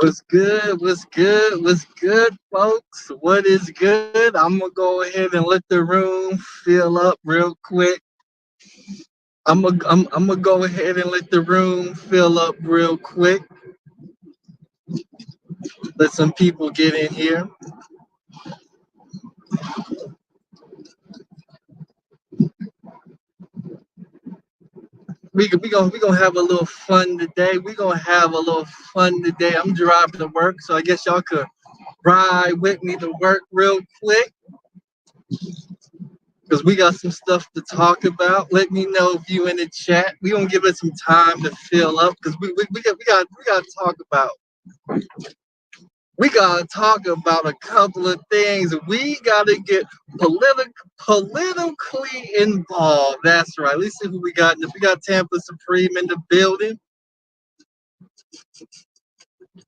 What's good? What's good? What's good, folks? What is good? I'm gonna go ahead and let the room fill up real quick. I'm gonna go ahead and let the room fill up real quick. Let some people get in here. We gonna have a little fun today. We gonna have a little fun today. I'm driving to work, so I guess y'all could ride with me to work real quick, because we got some stuff to talk about. Let me know if you in the chat. We gonna give it some time to fill up, because we got to talk about. We gotta talk about a couple of things. We gotta get politically involved. That's right. Let's see who we got. We got Tampa Supreme in the building.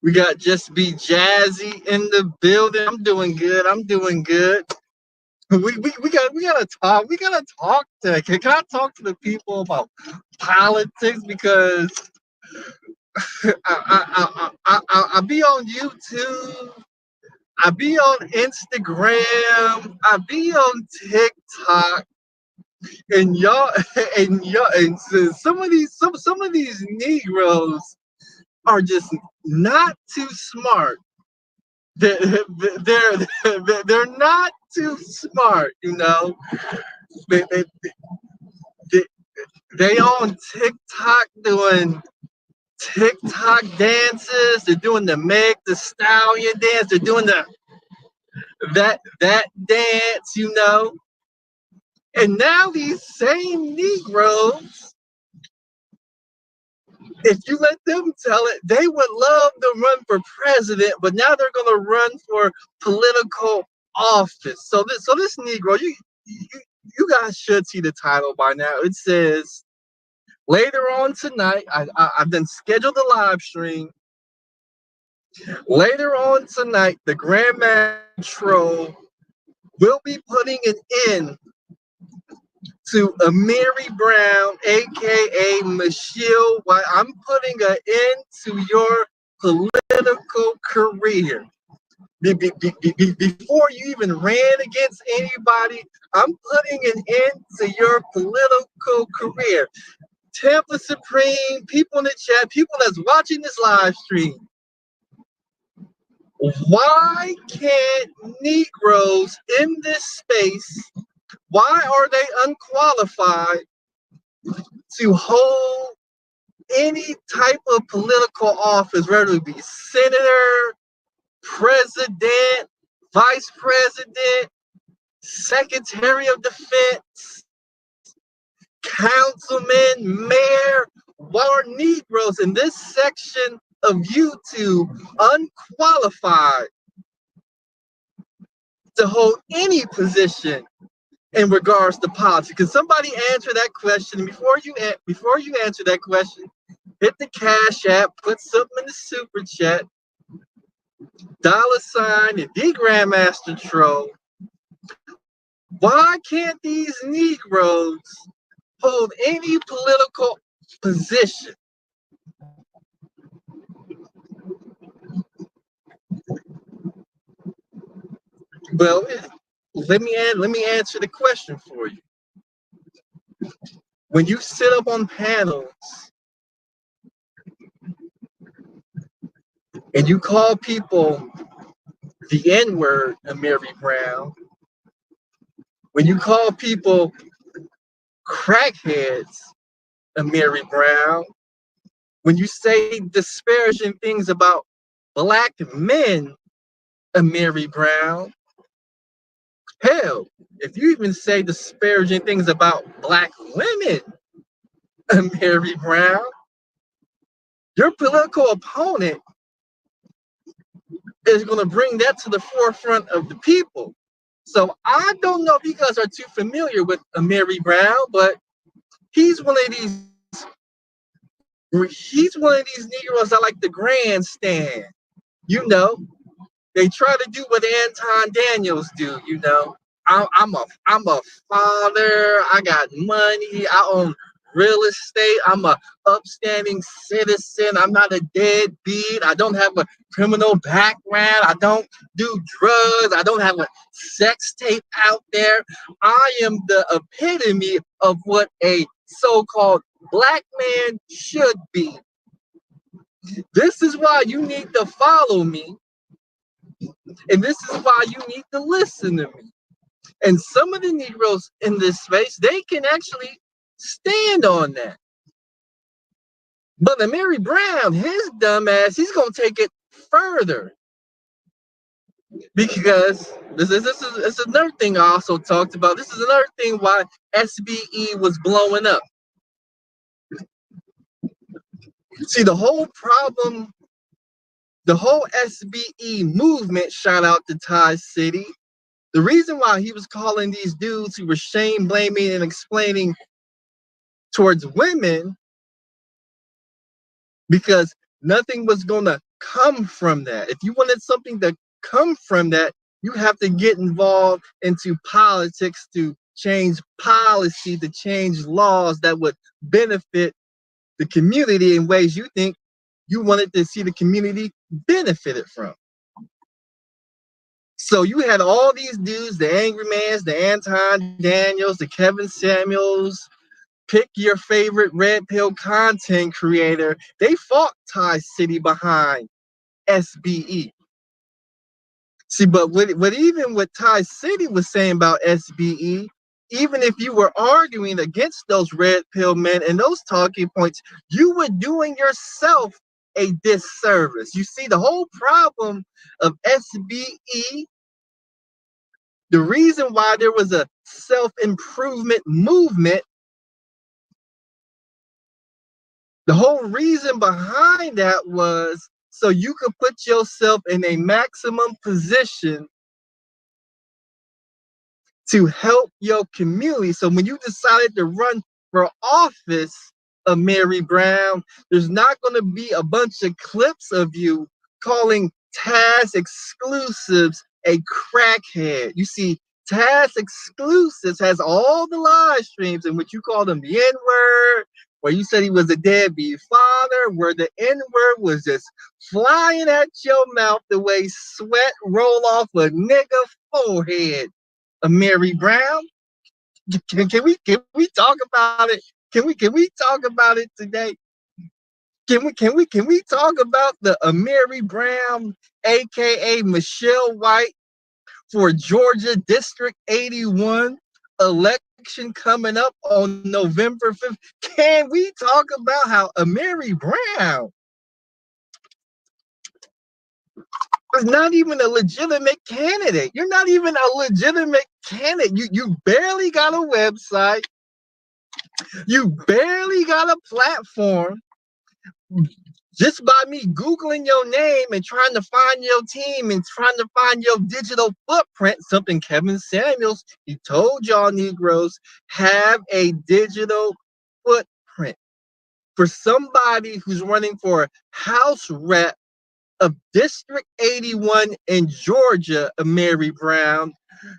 We got Just Be Jazzy in the building. I'm doing good. I'm doing good. We gotta talk. We gotta talk to. Can I talk to the people about politics? Because I be on YouTube. I be on Instagram. I be on TikTok. And y'all and so some of these Negroes are just not too smart. They're not too smart, you know. They, they, they, they on TikTok doing TikTok dances. They're doing the Meg the Stallion dance. They're doing that dance, you know. And now these same Negroes, if you let them tell it, they would love to run for president, but now they're going to run for political office. So this Negro, you guys should see the title by now. It says, later on tonight, I've been scheduled a live stream. Later on tonight, the Grandmaster Troll will be putting an end to Amir Brown, aka Michelle, why I'm putting an end to your political career. Before you even ran against anybody, I'm putting an end to your political career. Tampa Supreme, people in the chat, people that's watching this live stream, why can't Negroes in this space, why are they unqualified to hold any type of political office, whether it be senator, president, vice president, secretary of defense, councilman, mayor? Why are Negroes in this section of YouTube unqualified to hold any position in regards to politics? Can somebody answer that question? Before you answer that question, hit the Cash App, put something in the super chat, $ and the Grandmaster Troll. Why can't these Negroes hold any political position? Well, let me answer the question for you. When you sit up on panels and you call people the N-word, Amir Brown, when you call people crackheads, Amir Brown, when you say disparaging things about black men, Amir Brown, hell, if you even say disparaging things about black women, Amir Brown, your political opponent is going to bring that to the forefront of the people. So I don't know if you guys are too familiar with Amir Brown, but he's one of these Negroes that like the grandstand. You know, they try to do what Anton Daniels do. I'm a father. I got money. I own real estate. I'm a upstanding citizen. I'm not a deadbeat. I don't have a criminal background. I don't do drugs. I don't have a sex tape out there. I am the epitome of what a so-called black man should be. This is why you need to follow me, and this is why you need to listen to me. And some of the Negroes in this space, they can actually stand on that. But the Mary Brown, his dumb ass, he's gonna take it further. Because this is another thing I also talked about. This is another thing why SBE was blowing up. See, the whole problem, the whole SBE movement, shout out to Ty City. The reason why he was calling these dudes who were shame blaming and explaining towards women, because nothing was going to come from that. If you wanted something to come from that, you have to get involved into politics to change policy, to change laws that would benefit the community in ways you think you wanted to see the community benefited from. So you had all these dudes, the Angry Mans, the Anton Daniels, the Kevin Samuels, pick your favorite red pill content creator. They fought Ty City behind SBE. See, but what even what Ty City was saying about SBE, even if you were arguing against those red pill men and those talking points, you were doing yourself a disservice. You see, the whole problem of SBE, the reason why there was a self-improvement movement, the whole reason behind that was so you could put yourself in a maximum position to help your community. So when you decided to run for office of Mary Brown, there's not going to be a bunch of clips of you calling Taz exclusives a crackhead. You see, Taz exclusives has all the live streams in which you call them the N-word, where you said he was a deadbeat father, where the N-word was just flying at your mouth the way sweat roll off a nigga forehead. Mary Brown. Can we talk about it? Can we talk about it today? Can we talk about the Mary Brown, aka Michelle White, for Georgia District 81 election coming up on November 5th? Can we talk about how Mary Brown is not even a legitimate candidate? You're not even a legitimate candidate. You barely got a website. You barely got a platform. Just by me Googling your name and trying to find your team and trying to find your digital footprint, something Kevin Samuels, he told y'all Negroes, have a digital footprint. For somebody who's running for House Rep of District 81 in Georgia, Mary Brown,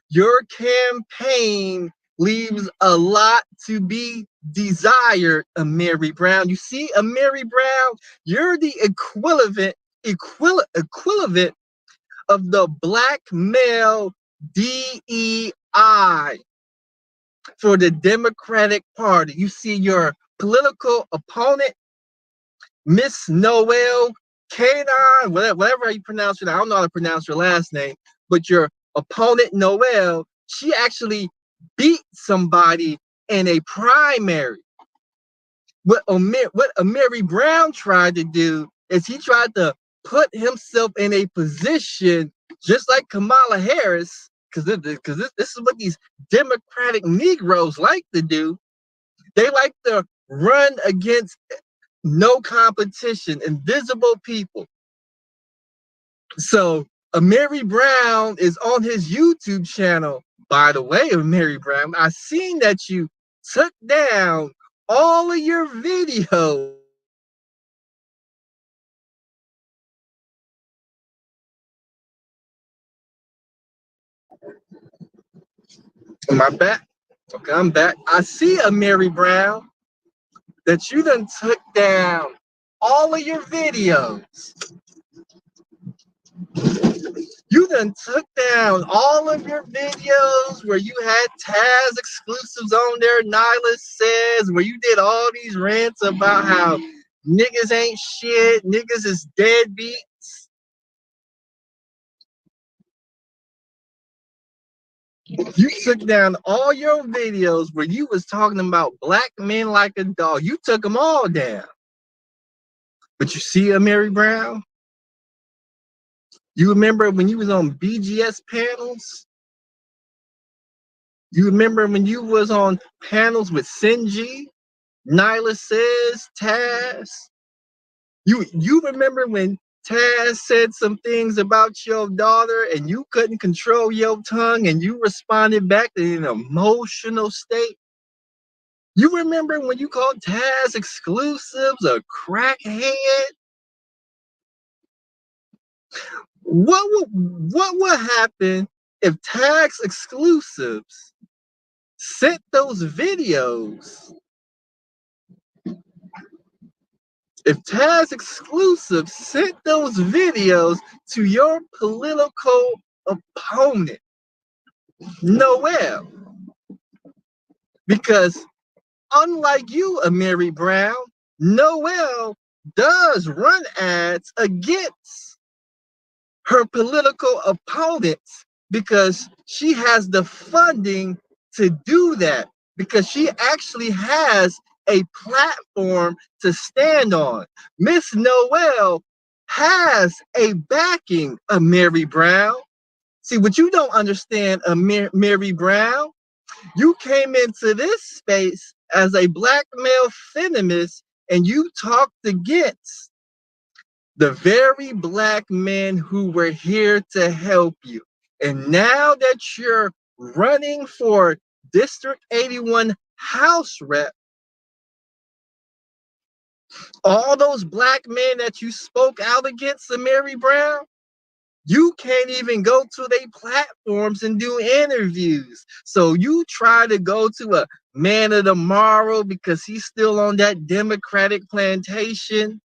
your campaign leaves a lot to be desired, Mary Brown. You see, Mary Brown, you're the equivalent of the black male DEI for the Democratic Party. You see, your political opponent, Miss Noel Canine, whatever you pronounce it, I don't know how to pronounce her last name, but your opponent Noel, she actually beat somebody in a primary. What Amiri Brown tried to do is he tried to put himself in a position just like Kamala Harris, because this is what these Democratic Negroes like to do. They like to run against no competition, invisible people. So Mary Brown is on his YouTube channel. By the way, Mary Brown, I seen that you took down all of your videos. Am I back? Okay, I'm back. I see a Mary Brown. that you done took down all of your videos. You done took down all of your videos where you had Taz exclusives on there, Nyla says, where you did all these rants about how niggas ain't shit, niggas is deadbeats. You took down all your videos where you was talking about black men like a dog. You took them all down. But you see, Amir Brown, you remember when you was on BGS panels? You remember when you was on panels with Sinji, Nyla says, Taz? You remember when Taz said some things about your daughter and you couldn't control your tongue and you responded back in an emotional state? You remember when you called Taz exclusives a crackhead? What would happen if Taz exclusives sent those videos? If Taz exclusives sent those videos to your political opponent, Noel, because unlike you, Amiri Brown, Noel does run ads against her political opponents because she has the funding to do that, because she actually has a platform to stand on. Miss Noel has a backing of Mary Brown. See, what you don't understand, Mary Brown, you came into this space as a black male feminist and you talked against the very black men who were here to help you. And now that you're running for District 81 House Rep, all those black men that you spoke out against, Mary Brown, you can't even go to their platforms and do interviews. So you try to go to a Man of Tomorrow because he's still on that Democratic plantation.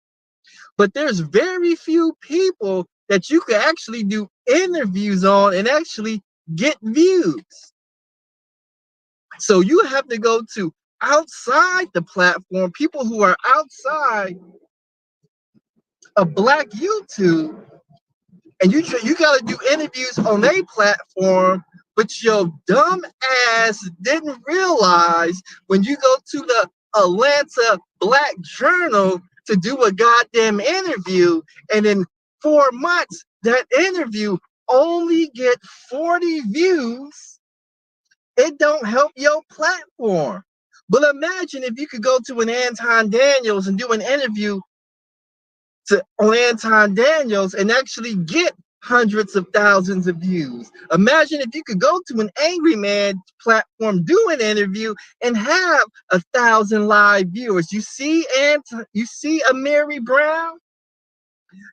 But there's very few people that you can actually do interviews on and actually get views. So you have to go to outside the platform, people who are outside of Black YouTube, and you got to do interviews on their platform, but your dumb ass didn't realize when you go to the Atlanta Black Journal to do a goddamn interview, and in 4 months that interview only get 40 views, it don't help your platform. But imagine if you could go to an Anton Daniels and do an interview on Anton Daniels and actually get hundreds of thousands of views. Imagine if you could go to an Angry Man platform, do an interview, and have 1,000 live viewers. You see, Amiri Brown?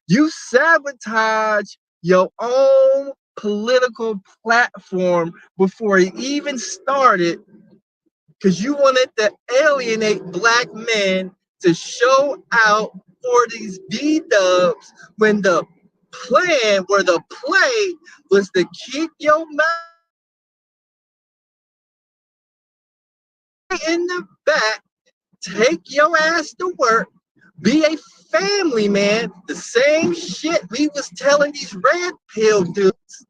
You sabotage your own political platform before it even started because you wanted to alienate black men to show out for these B-dubs when the plan, where the play was to keep your mouth in the back, take your ass to work, be a family man, the same shit we was telling these red pill dudes.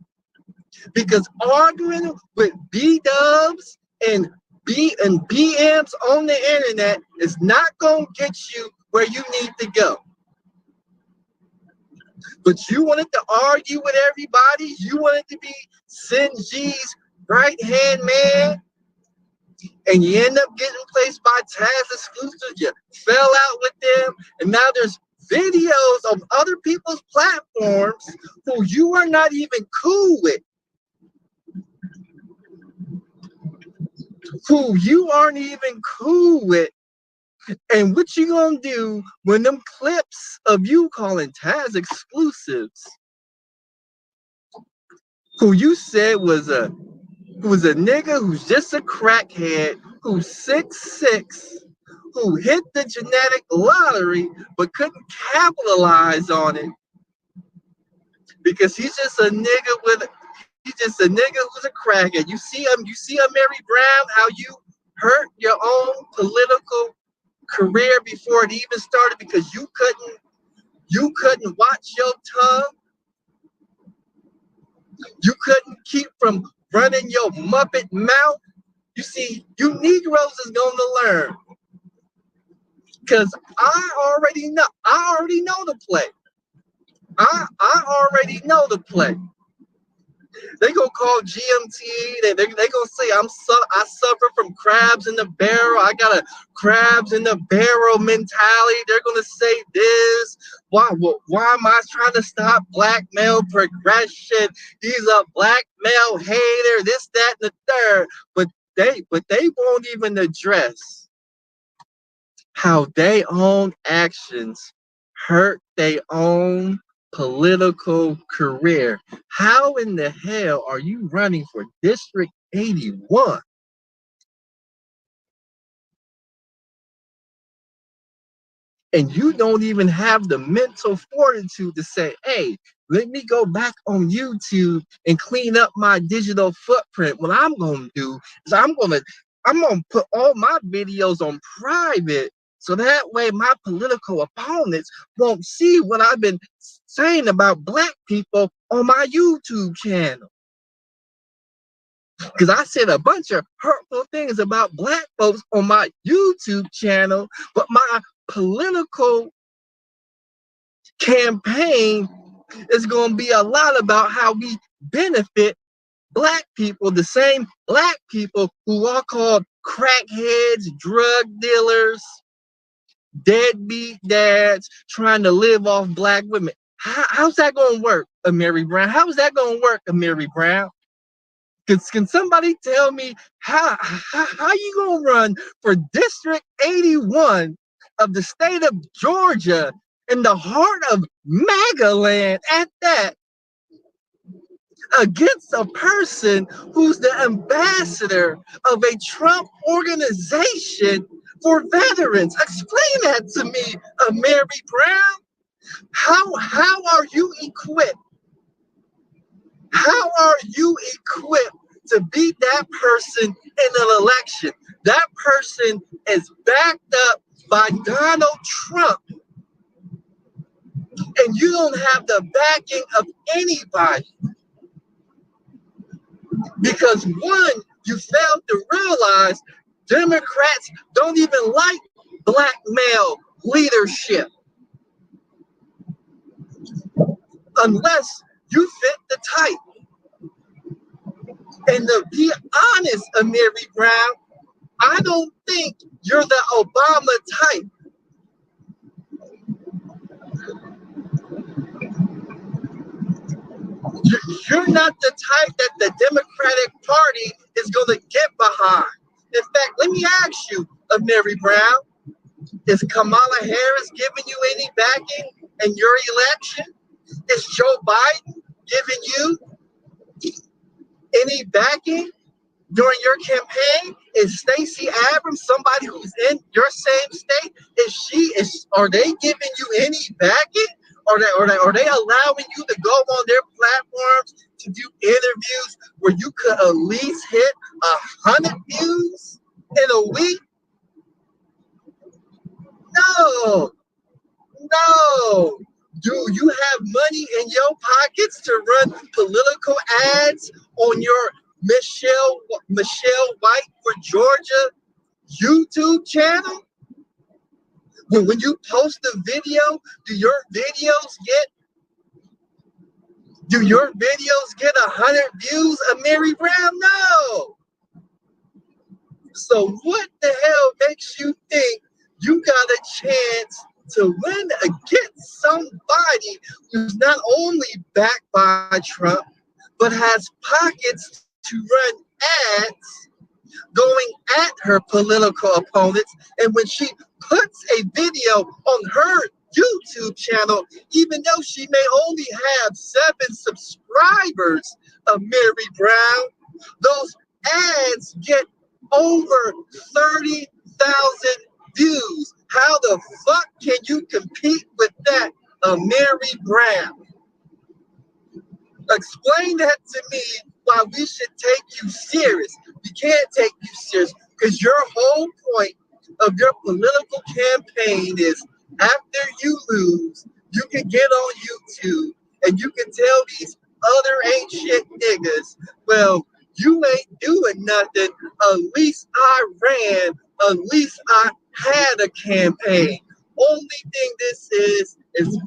Because arguing with B-dubs and BMs on the internet is not gonna get you where you need to go. But you wanted to argue with everybody. You wanted to be Sinji's right-hand man, and you end up getting placed by Taz exclusive. You fell out with them, and now there's videos of other people's platforms who you are not even cool with, who you aren't even cool with. And what you gonna do when them clips of you calling Taz exclusives, who you said was a nigga who's just a crackhead, who's 6'6", who hit the genetic lottery but couldn't capitalize on it because he's just a nigga who's a crackhead. You see him, Mary Brown, how you hurt your own political career before it even started because you couldn't watch your tongue. You couldn't keep from running your Muppet mouth. You see, you Negroes is gonna learn. Cause I already know the play. I already know the play. They gonna call GMT. They gonna say I suffer from crabs in the barrel. I got a crabs in the barrel mentality. They're gonna say this. Why am I trying to stop black male progression? He's a black male hater. This, that, and the third. But they won't even address how their own actions hurt their own political career. How in the hell are you running for District 81? And you don't even have the mental fortitude to say, hey, let me go back on YouTube and clean up my digital footprint. What I'm going to do is I'm going to put all my videos on private so that way my political opponents won't see what I've been saying about black people on my YouTube channel. Because I said a bunch of hurtful things about black folks on my YouTube channel, but my political campaign is going to be a lot about how we benefit black people, the same black people who are called crackheads, drug dealers, deadbeat dads, trying to live off black women. How's that going to work, Amir Brown? How's that going to work, Amir Brown? Can somebody tell me how you gonna run for District 81 of the state of Georgia in the heart of MAGA land at that against a person who's the ambassador of a Trump organization for veterans? Explain that to me, Amir Brown. How are you equipped? How are you equipped to beat that person in an election? That person is backed up by Donald Trump. And you don't have the backing of anybody. Because one, you failed to realize Democrats don't even like black male leadership. Unless you fit the type. And to be honest, Amir Brown, I don't think you're the Obama type. You're not the type that the Democratic Party is going to get behind. In fact, let me ask you, Amir Brown, is Kamala Harris giving you any backing in your election? Is Joe Biden giving you any backing during your campaign? Is Stacey Abrams somebody who's in your same state? Are they giving you any backing? Are they allowing you to go on their platforms to do interviews where you could at least hit 100 views in a week? No. Do you have money in your pockets to run political ads on your Michelle White for Georgia YouTube channel? When you post a video, do your videos get 100 views, Amir Brown? No. So what the hell makes you think you got a chance to win against somebody who's not only backed by Trump, but has pockets to run ads going at her political opponents? And when she puts a video on her YouTube channel, even though she may only have 7 subscribers, Amir Brown, those ads get over 30,000 views. How the fuck can you compete with that, Amir Brown? Explain that to me why we should take you serious. We can't take you serious because your whole point of your political campaign is after you lose, you can get on YouTube and you can tell these other ain't shit niggas, well, you ain't doing nothing. At least I ran. At least I had a campaign. Only thing this is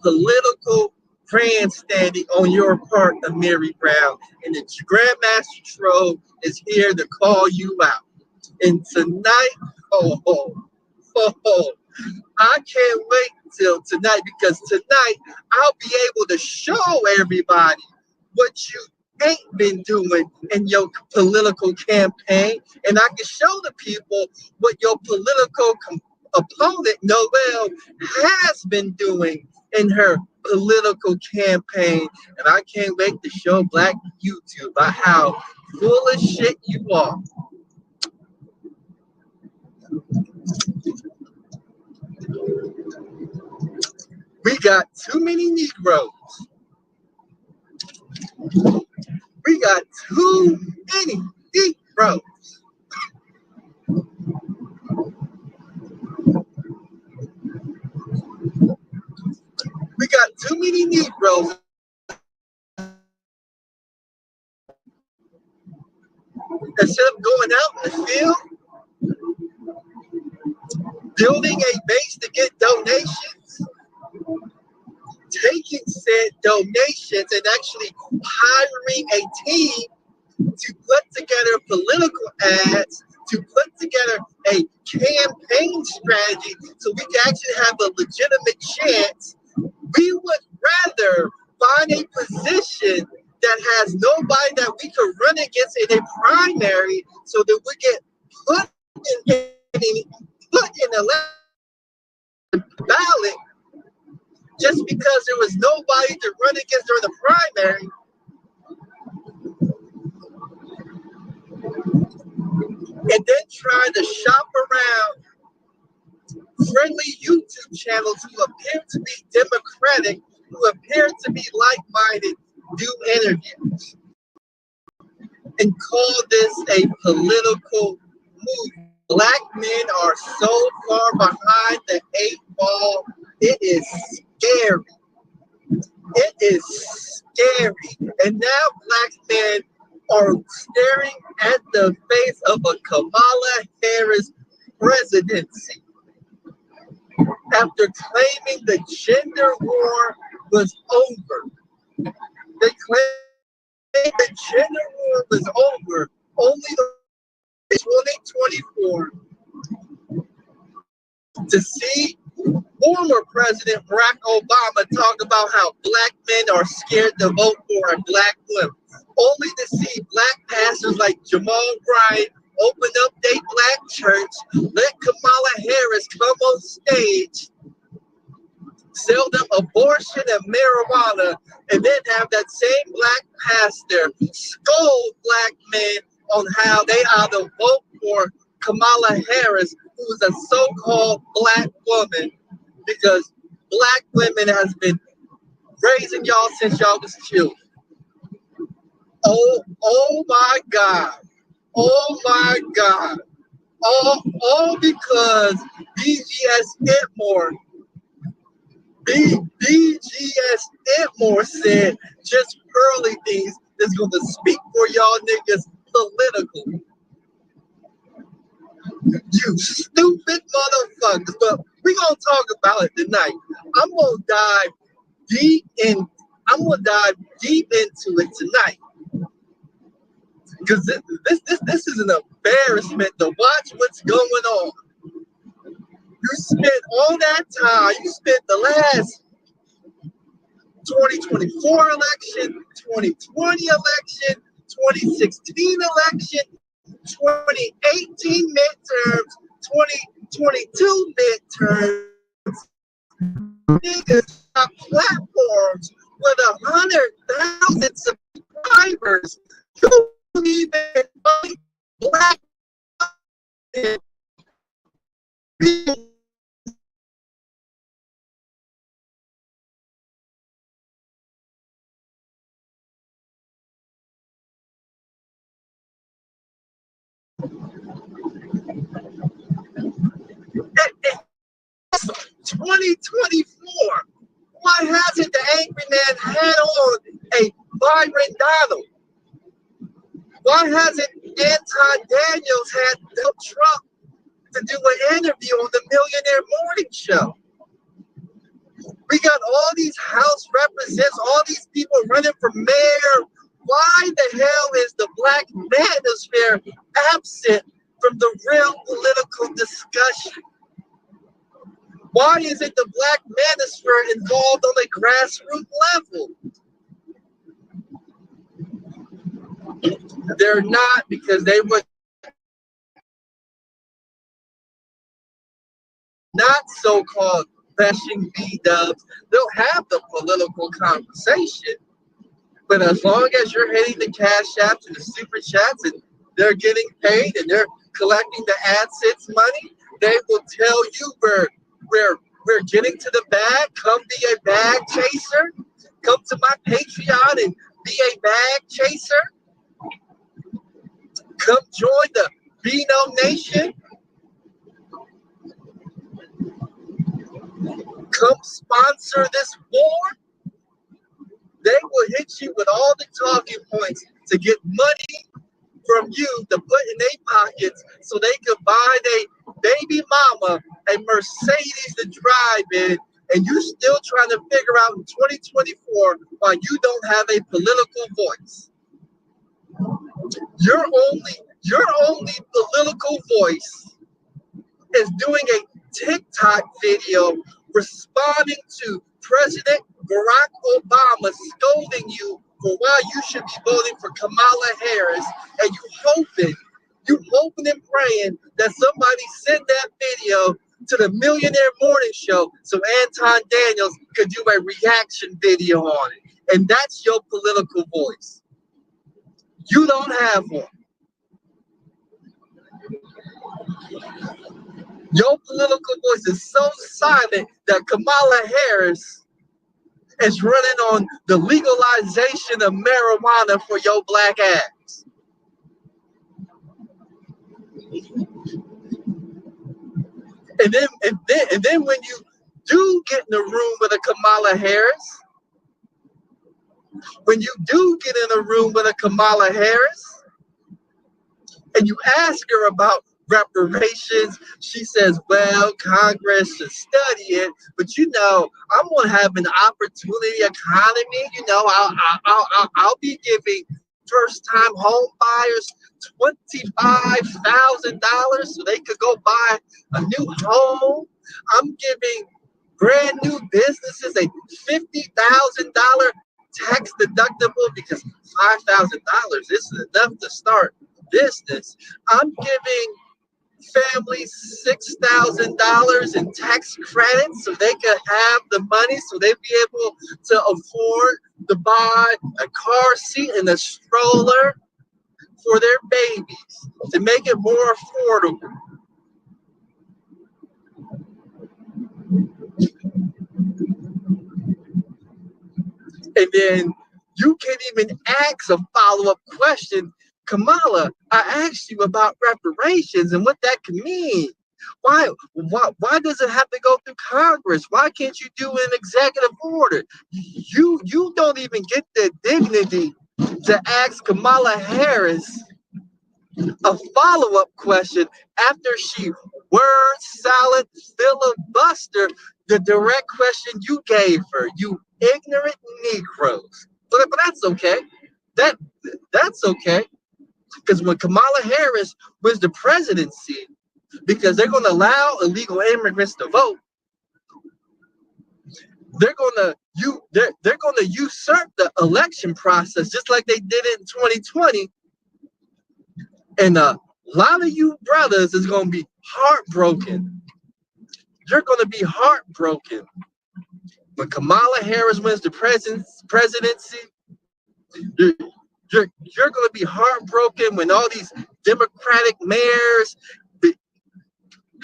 political grandstanding on your part, Amir Brown. And the Grandmaster Troll is here to call you out. And tonight, I can't wait till tonight because tonight I'll be able to show everybody what you ain't been doing in your political campaign. And I can show the people what your political opponent, Noel, has been doing in her political campaign. And I can't wait to show Black YouTube about how full of shit you are. We got too many Negroes. We got too many Negroes. We got too many Negroes. Instead of going out in the field, building a base to get donations, taking said donations and actually hiring a team to put together political ads, to put together a campaign strategy so we can actually have a legitimate chance. We would rather find a position that has nobody that we could run against in a primary so that we get put in a ballot just because there was nobody to run against during the primary. And then trying to shop around friendly YouTube channels who appear to be democratic, who appear to be like-minded, do interviews and call this a political move. Black men are so far behind the 8 ball, it is scary. It is scary. And now Black men are staring at the face of a Kamala Harris presidency after claiming the gender war was over. They claim the gender war was over only in 2024 to see former President Barack Obama talk about how Black men are scared to vote for a Black woman, only to see Black pastors like Jamal Bryant open up their Black church, let Kamala Harris come on stage, sell them abortion and marijuana, and then have that same Black pastor scold Black men on how they ought to vote for Kamala Harris, who is a so-called Black woman, because Black women has been raising y'all since y'all was children. Oh my God. Oh my God. All because BGS Itmore said just pearly things that's going to speak for y'all niggas politically. You stupid motherfuckers. But we're going to talk about it tonight. I'm going to dive deep into it tonight. Because this is an embarrassment to watch what's going on. You spent all that time, you spent the last 2024 election, 2020 election, 2016 election, 2018 midterms, 2022 midterms. Niggas got platforms with 100,000 subscribers. You don't even Black 2024. Why hasn't the angry man had on a Byron Donald? Why hasn't Anton Daniels had Donald Trump to do an interview on the Millionaire Morning Show? We got all these House representatives, all these people running for mayor. Why the hell is the black manosphere absent from the real political discussion? Why isn't the black manosphere involved on a grassroots level? They're not, because they would not so-called bashing B-dubs. They'll have the political conversation. But as long as you're hitting the cash apps and the super chats and they're getting paid and they're collecting the AdSense money, they will tell you we're getting to the bag. Come be a bag chaser. Come to my Patreon and be a bag chaser. Come join the Bino Nation. Come sponsor this war. They will hit you with all the talking points to get money from you to put in their pockets so they could buy their baby mama a Mercedes to drive in, and you still trying to figure out in 2024 why you don't have a political voice. Your only political voice is doing a TikTok video responding to President Barack Obama scolding you for why you should be voting for Kamala Harris, and you hoping and praying that somebody send that video to the Millionaire Morning Show so Anton Daniels could do a reaction video on it. And that's your political voice. You don't have one. Your political voice is so silent that Kamala Harris is running on the legalization of marijuana for your black ass. And then when you do get in the room with a Kamala Harris, and you ask her about reparations, she says, well, Congress should study it, but I'm going to have an opportunity economy. I'll be giving first-time home buyers $25,000 so they could go buy a new home. I'm giving brand new businesses a $50,000 tax deductible because $5,000 isn't enough to start business. I'm giving families $6,000 in tax credits so they could have the money so they'd be able to afford to buy a car seat and a stroller for their babies to make it more affordable. And then you can't even ask a follow-up question. Kamala, I asked you about reparations and what that can mean. Why does it have to go through Congress? Why can't you do an executive order? You don't even get the dignity to ask Kamala Harris a follow-up question after she word salad filibuster the direct question you gave her, you ignorant Negroes. But that's okay. That's okay. Because when Kamala Harris wins the presidency, because they're going to allow illegal immigrants to vote, they're going to usurp the election process just like they did it in 2020. And a lot of you brothers is going to be heartbroken. You're going to be heartbroken when Kamala Harris wins the presidency. You're going to be heartbroken when all these Democratic mayors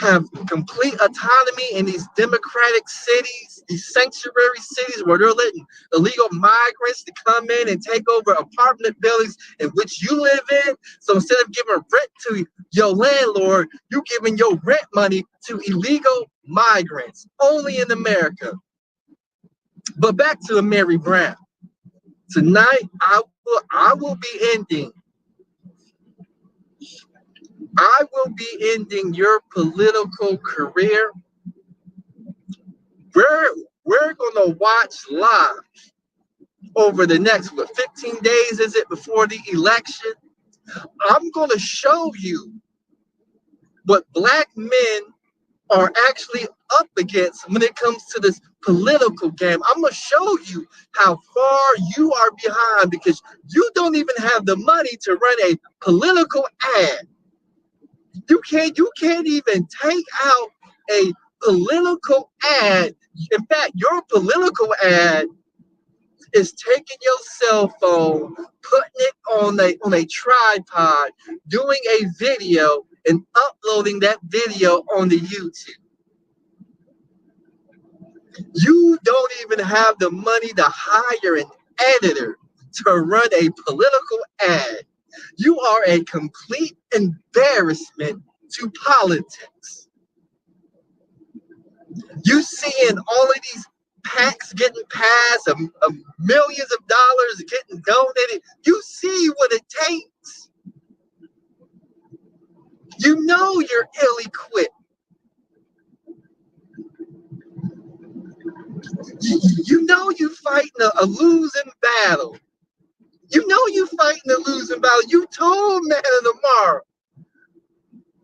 have complete autonomy in these democratic cities, these sanctuary cities where they're letting illegal migrants to come in and take over apartment buildings in which you live in. So instead of giving rent to your landlord, you're giving your rent money to illegal migrants, only in America. But back to Amir Brown. Tonight, I will be ending. I will be ending your political career. We're gonna watch live over the next 15 days, is it, before the election? I'm gonna show you what black men are actually up against when it comes to this political game. I'm gonna show you how far you are behind because you don't even have the money to run a political ad. You can't even take out a political ad. In fact, your political ad is taking your cell phone, putting it on a tripod, doing a video, and uploading that video on the YouTube. You don't even have the money to hire an editor to run a political ad. You are a complete embarrassment to politics. You seeing all of these PACs getting passed, millions of dollars getting donated. You see what it takes. You know you're ill-equipped. You know you're fighting a losing battle. You know you're fighting a losing battle. You told Man of Tomorrow.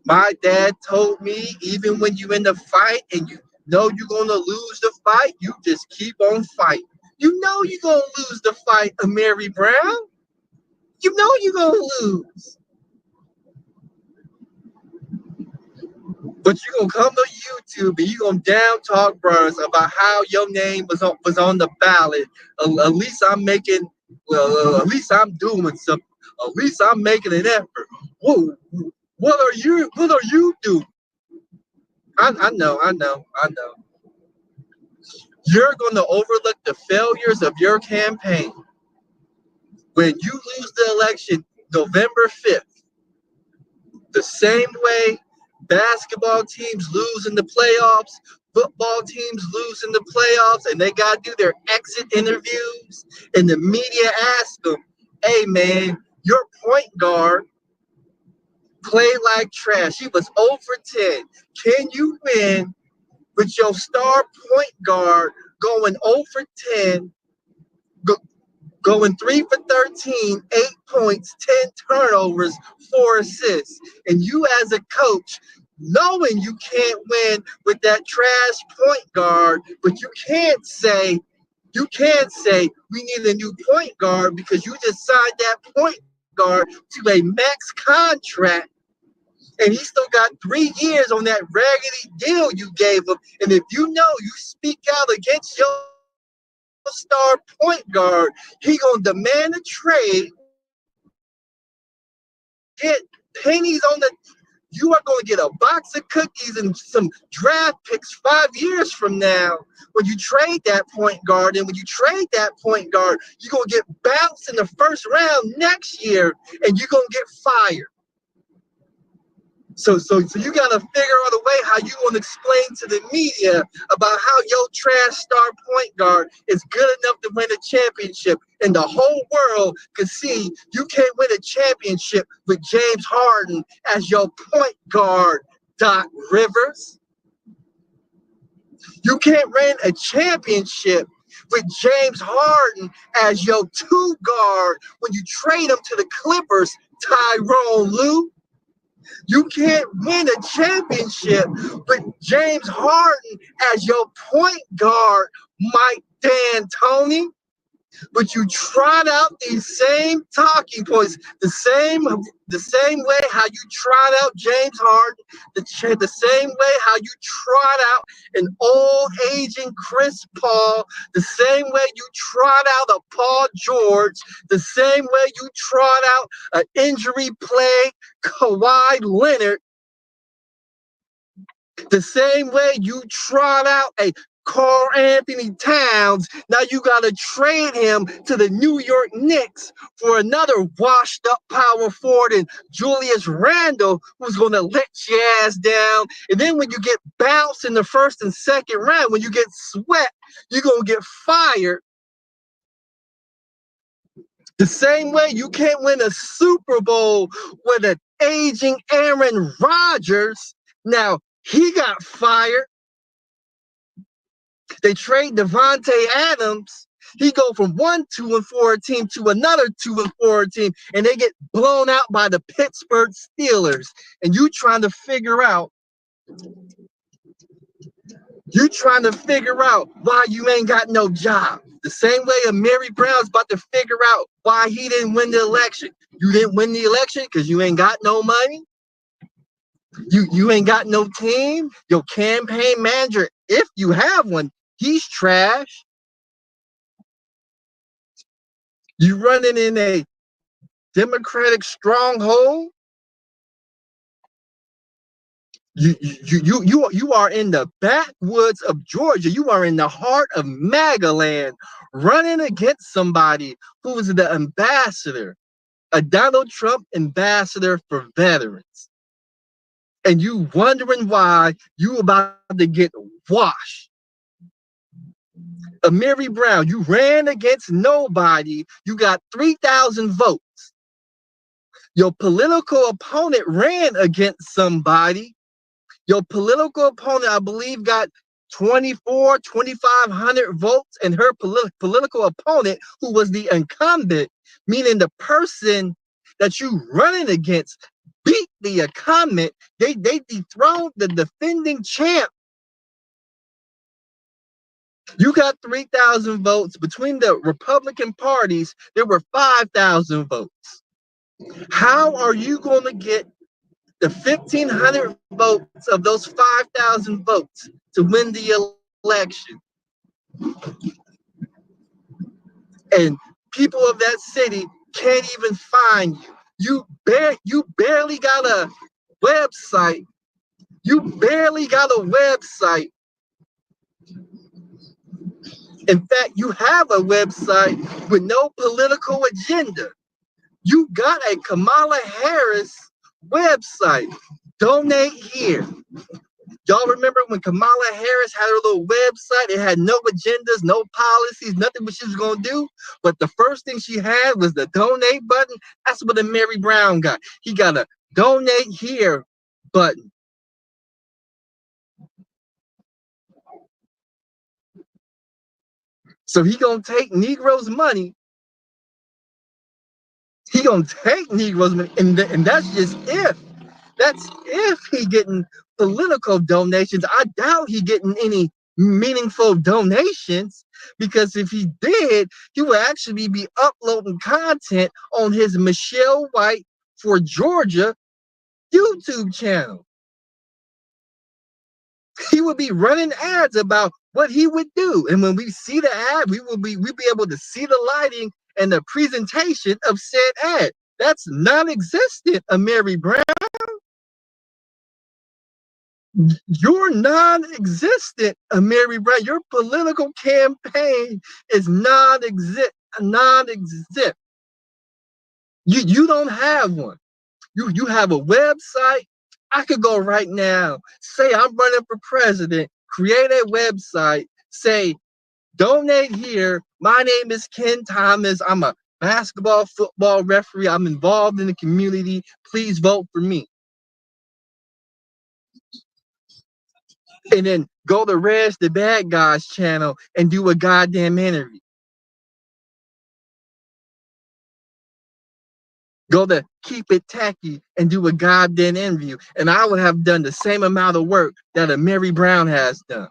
My dad told me, even when you in the fight and you know you're going to lose the fight, you just keep on fighting. You know you're going to lose the fight, Amir Brown. You know you're going to lose. But you're going to come to YouTube and you're going to down talk brothers about how your name was on the ballot. At least I'm making, at least I'm doing something. At least I'm making an effort. Whoa, what are you doing? I know. You're going to overlook the failures of your campaign. When you lose the election November 5th, the same way basketball teams lose in the playoffs, football teams lose in the playoffs, and they got to do their exit interviews, and the media asks them, hey, man, your point guard played like trash. He was 0 for 10. Can you win with your star point guard going 0 for 10, going 3 for 13, 8 points, 10 turnovers, 4 assists? And you as a coach, knowing you can't win with that trash point guard, but you can't say we need a new point guard because you just signed that point guard to a max contract. And he still got 3 years on that raggedy deal you gave him. And if you know you speak out against your star point guard, he gonna demand a trade, get pennies on the. You are going to get a box of cookies and some draft picks 5 years from now when you trade that point guard. And when you trade that point guard, you're going to get bounced in the first round next year, and you're going to get fired. So you got to figure out a way how you want to explain to the media about how your trash star point guard is good enough to win a championship, and the whole world can see you can't win a championship with James Harden as your point guard, Doc Rivers. You can't win a championship with James Harden as your 2 guard when you trade him to the Clippers, Tyronn Lue. You can't win a championship with James Harden as your point guard, Mike D'Antoni. But you trot out these same talking points, the same way how you trot out James Harden, the same way how you trot out an old aging Chris Paul, the same way you trot out a Paul George, the same way you trot out an injury plague Kawhi Leonard, the same way you trot out a Karl Anthony Towns. Now you got to trade him to the New York Knicks for another washed up power forward and Julius Randle, who's going to let your ass down. And then when you get bounced in the first and second round, when you get swept, you're going to get fired. The same way you can't win a Super Bowl with an aging Aaron Rodgers. Now, he got fired. They trade Devontae Adams. He go from one 2-4 team to another 2-4 team, and they get blown out by the Pittsburgh Steelers. And you trying to figure out why you ain't got no job. The same way Amir Brown's about to figure out why he didn't win the election. You didn't win the election because you ain't got no money. You ain't got no team. Your campaign manager, if you have one, he's trash. You running in a Democratic stronghold. You are in the backwoods of Georgia. You are in the heart of MAGA land, running against somebody who is the ambassador, a Donald Trump ambassador for veterans. And you wondering why you about to get washed. Amir Brown, you ran against nobody. You got 3,000 votes. Your political opponent ran against somebody. Your political opponent, I believe, got 2,500 votes, and her political opponent, who was the incumbent, meaning the person that you running against, beat the incumbent. They dethroned the defending champ. You got 3,000 votes. Between the Republican parties, there were 5,000 votes. How are you going to get the 1,500 votes of those 5,000 votes to win the election? And people of that city can't even find you. You barely got a website. You barely got a website. In fact, you have a website with no political agenda. You got a Kamala Harris website. Donate here. Y'all remember when Kamala Harris had her little website? It had no agendas, no policies, nothing what she was going to do. But the first thing she had was the donate button. That's what Amir Brown got. He got a donate here button. So he going to take Negroes' money. He going to take Negroes' money. And that's just if. That's if he getting political donations. I doubt he getting any meaningful donations, because if he did, he would actually be uploading content on his Michelle White for Georgia YouTube channel. He would be running ads about what he would do. And when we see the ad, we'll be able to see the lighting and the presentation of said ad. That's non-existent, Amir Brown. You're non-existent, Amir Brown. Your political campaign is non-existent. You don't have one. You have a website. I could go right now, say I'm running for president, create a website, say donate here. My name is Ken Thomas. I'm a basketball, football referee. I'm involved in the community. Please vote for me. And then go to Reg the Bad Guys channel and do a goddamn interview. Go to Keep It Tacky and do a goddamn interview. And I would have done the same amount of work that Amir Brown has done.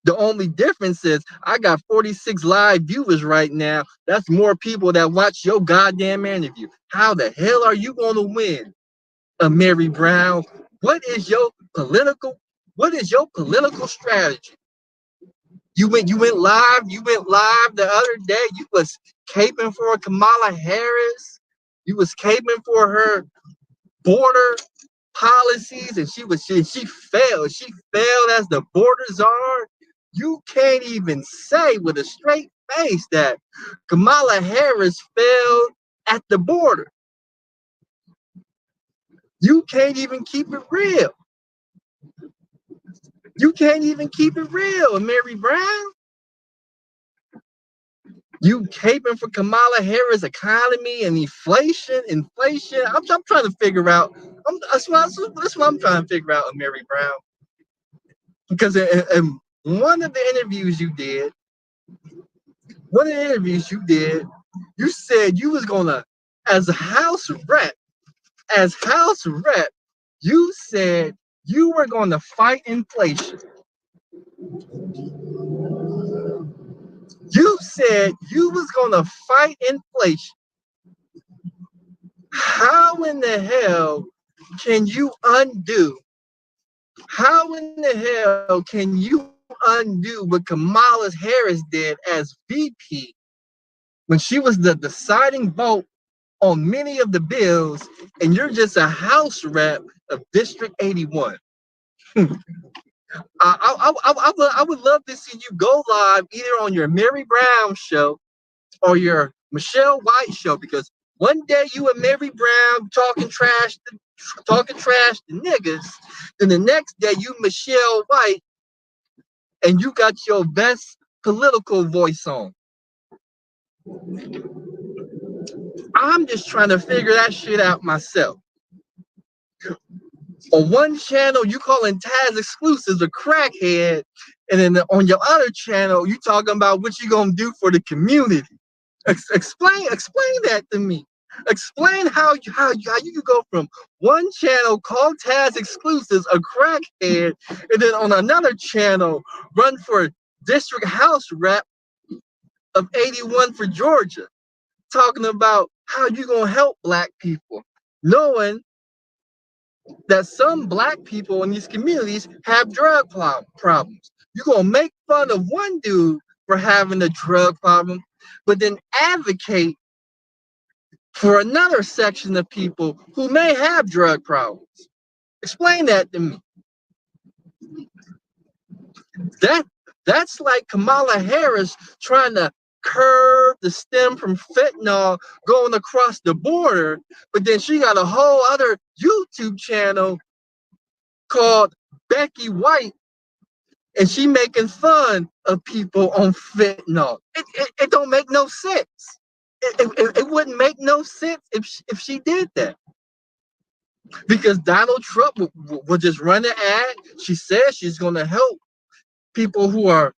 The only difference is I got 46 live viewers right now. That's more people that watch your goddamn interview. How the hell are you going to win, Amir Brown? What is your political strategy? You went live the other day. You was caping for Kamala Harris. You was caping for her border policies, and she failed. She failed as the border czar. You can't even say with a straight face that Kamala Harris failed at the border. You can't even keep it real. You can't even keep it real, Mary Brown. You caping for Kamala Harris economy and inflation. I'm trying to figure out. That's what I'm trying to figure out, Mary Brown. Because in one of the interviews you did, you said you was gonna, as House rep, you said you were gonna fight inflation. You said you was gonna fight inflation. How in the hell can you undo? How in the hell can you undo what Kamala Harris did as VP when she was the deciding vote on many of the bills, and you're just a House rep of District 81? I would love to see you go live either on your Mary Brown show or your Michelle White show, because one day you and Mary Brown talking trash to niggas, then the next day you Michelle White and you got your best political voice on. I'm just trying to figure that shit out myself. On one channel, you calling Taz exclusives a crackhead, and then on your other channel, you talking about what you gonna do for the community. Explain that to me. Explain how you can go from one channel called Taz exclusives a crackhead, and then on another channel run for district house rep of 81 for Georgia, talking about how you gonna help black people, knowing that some black people in these communities have drug problems. You're gonna make fun of one dude for having a drug problem, but then advocate for another section of people who may have drug problems. Explain that to me. That's like Kamala Harris trying to curb the stem from fentanyl going across the border, but then she got a whole other YouTube channel called Becky White, and she making fun of people on fentanyl. It don't make no sense. It wouldn't make no sense if she did that. Because Donald Trump will just run an ad. She says she's going to help people who are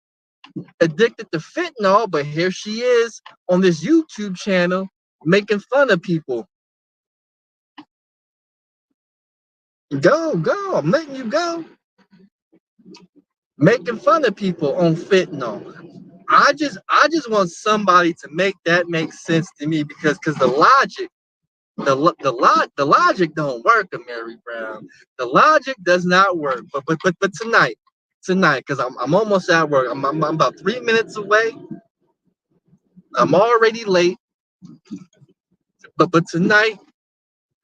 addicted to fentanyl, but here she is on this YouTube channel making fun of people. Go, I'm letting you go. Making fun of people on fentanyl. I just want somebody to make that make sense to me, because the logic don't work, Mary Brown. The logic does not work. But tonight, because I'm almost at work. I'm about 3 minutes away. I'm already late. But tonight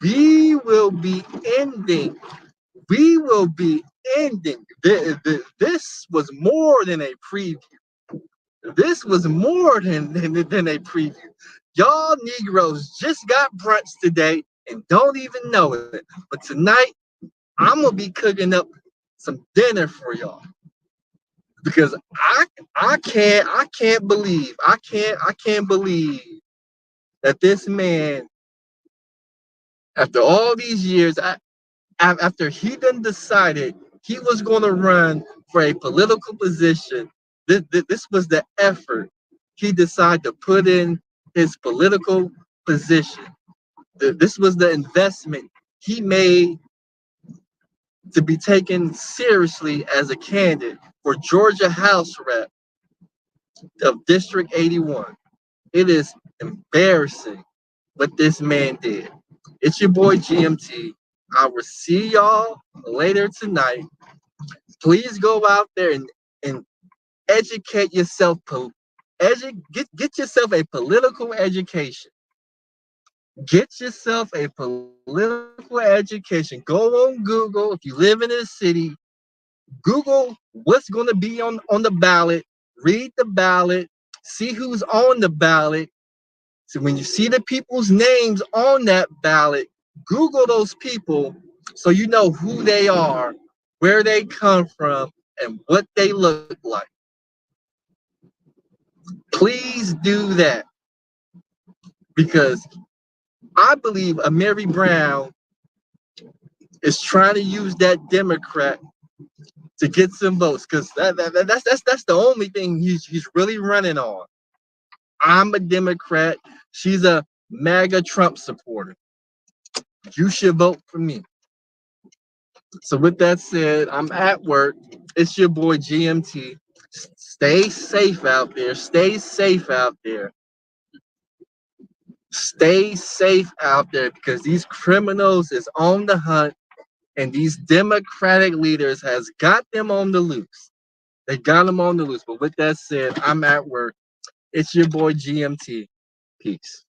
we will be ending. This was more than a preview. This was more than a preview. Y'all Negroes just got brunch today and don't even know it. But tonight, I'm gonna be cooking up some dinner for y'all, because I can't believe that this man, after all these years, after he done decided he was going to run for a political position, this was the effort he decided to put in his political position. This was the investment he made to be taken seriously as a candidate for Georgia House Rep of District 81. It is embarrassing what this man did. It's your boy GMT. I will see y'all later tonight. Please go out there and educate yourself. Get yourself a political education. Get yourself a political education. Go on Google. If you live in a city, Google what's going to be on the ballot. Read the ballot. See who's on the ballot. So when you see the people's names on that ballot, Google those people so you know who they are, where they come from, and what they look like. Please do that because I believe Amir Brown is trying to use that Democrat to get some votes because that's the only thing he's really running on. I'm a Democrat. She's a MAGA Trump supporter. You should vote for me. So with that said, I'm at work. It's your boy GMT. Stay safe out there. Stay safe out there. Stay safe out there because these criminals is on the hunt and these Democratic leaders has got them on the loose. They got them on the loose. But with that said, I'm at work. It's your boy GMT. Peace.